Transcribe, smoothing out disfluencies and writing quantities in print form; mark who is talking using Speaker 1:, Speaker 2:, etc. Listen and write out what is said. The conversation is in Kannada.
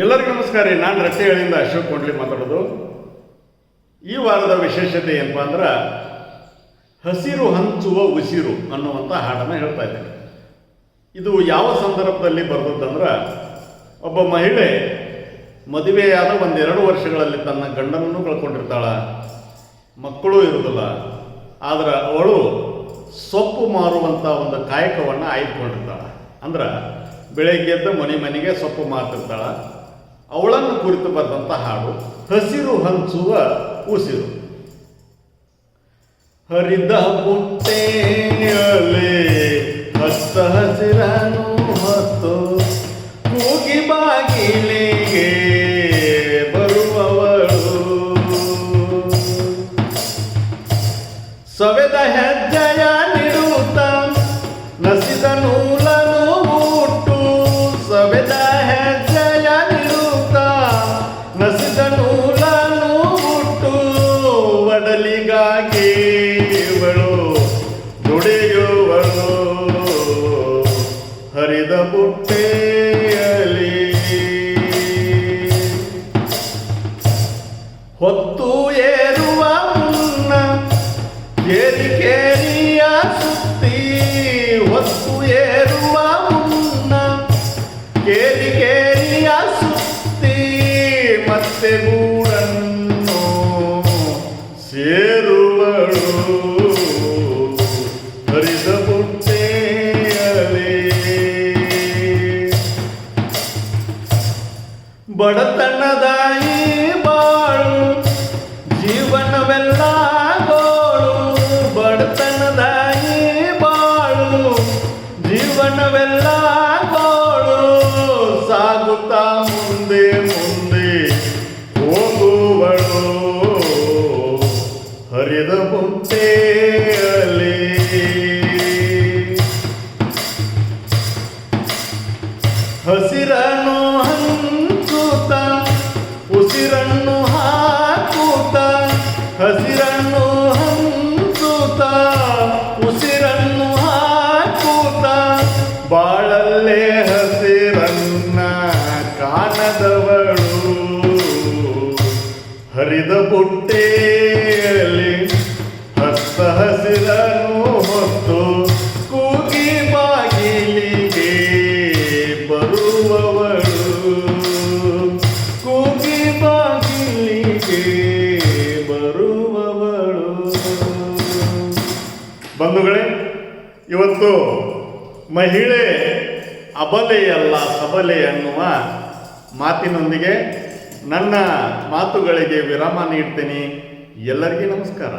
Speaker 1: ಎಲ್ಲರಿಗೂ ನಮಸ್ಕಾರ ರೀ. ನಾನು ರಟ್ಟೆಗಳಿಂದ ಅಶೋಕ್ ಕೊಂಡ್ಲಿ ಮಾತಾಡೋದು. ಈ ವಾರದ ವಿಶೇಷತೆ ಏನಪ್ಪ ಅಂದ್ರೆ ಹಸಿರು ಹಂಚುವ ಉಸಿರು ಅನ್ನುವಂಥ ಹಾಡನ್ನು ಹೇಳ್ತಾ ಇದ್ದೇನೆ. ಇದು ಯಾವ ಸಂದರ್ಭದಲ್ಲಿ ಬರ್ತದಂದ್ರೆ, ಒಬ್ಬ ಮಹಿಳೆ ಮದುವೆಯಾದ 1-2 ವರ್ಷಗಳಲ್ಲಿ ತನ್ನ ಗಂಡನನ್ನು ಕಳ್ಕೊಂಡಿರ್ತಾಳ, ಮಕ್ಕಳು ಇರುವುದಿಲ್ಲ. ಆದರೆ ಅವಳು ಸೊಪ್ಪು ಮಾರುವಂಥ ಒಂದು ಕಾಯಕವನ್ನು ಆಯ್ದುಕೊಂಡಿರ್ತಾಳೆ. ಅಂದ್ರೆ ಬೆಳಗ್ಗೆ ಎದ್ದು ಮನೆಗೆ ಸೊಪ್ಪು ಮಾರ್ತಿರ್ತಾಳ. ಅವಳನ್ನು ಕುರಿತು ಬರೆದಂಥ ಹಾಡು ಹಸಿರು ಹಂಚುವ ಉಸಿರು. ಹರಿದ ಬುಟ್ಟೆಯಲ್ಲಿ ಹತ್ತ ಹಸಿರನು ಹೊತ್ತು ಕೂಗಿ ಬಾಗಿಲಿಗೆ ಬರುವವಳು, ಸವೆದ ಹೆಜ್ಜೆಯ ನಿಡುತ್ತ ನಸಿದ ನೂಲನು ಬುಟ್ಟು, ಸವೆದ ಹೆಜ್ಜೆಯ ನಿಡುತ್ತ ನಸಿದ ನೂಲನು ಬುಟ್ಟು, ಒಡಲಿಗಾಗಿ ಇವಳು ದುಡಿಯುವಳು ಹರಿದ ಬುಟ್ಟೆಯಲ್ಲಿ. ಹೊತ್ತು ಏರುವ ಮುನ್ನ ಕೇರಿಯ ಸುತ್ತಿ, ಹೊತ್ತು ಏರುವ ಮುನ್ನ ಕೇರಿಯ ಸುತ್ತಿ, ಮತ್ತೆ ಗೂಡನ್ನು ಸೇರುವಳು ಹರಿದ ಬುಟ್ಟೆಯಲ್ಲಿ. ಬಡತನದ ಈ ಬಾಳು ಜೀವನವೆಲ್ಲ ಗೋಳು, ಬಡತನದ ಈ ಬಾಳು ಜೀವನವೆಲ್ಲ ಗೋಳು, ಸಾಗುತ್ತಾ ಮುಂದೆ ಮುಂದೆ ಹೋಗುವಳು ಹರಿದ ಬುಟ್ಟೆಯಲ್ಲಿ. ಹಸಿರನ್ನು ಹಂಚುತ್ತ ಉಸಿರನ್ನು ಹಾಕುತ್ತ, ಹಸಿರನ್ನು ಹಂಚುತ್ತ ಉಸಿರನ್ನು ಹಾಕುತ್ತ, ಬಾಳಲ್ಲೇ ಹಸಿರನ್ನ ಕಾಣದವಳು ಹರಿದ ಬುಟ್ಟೆಯಲ್ಲಿ. ಹತ್ತ ಹಸಿರನ್ನು ಹೊತ್ತು ಕೂಗಿ ಬಾಗಿಲಿಗೆ ಬರುವವಳು, ಕೂಗಿ ಬಾಗಿಲಿಗೆ ಬರುವವಳು. ಬಂಧುಗಳೇ, ಇವತ್ತು ಮಹಿಳೆ ಅಬಲೆಯಲ್ಲ ಸಬಲೆ ಅನ್ನುವ ಮಾತಿನೊಂದಿಗೆ ನನ್ನ ಮಾತುಗಳಿಗೆ ವಿರಾಮ ನೀಡ್ತೀನಿ. ಎಲ್ಲರಿಗೂ ನಮಸ್ಕಾರ.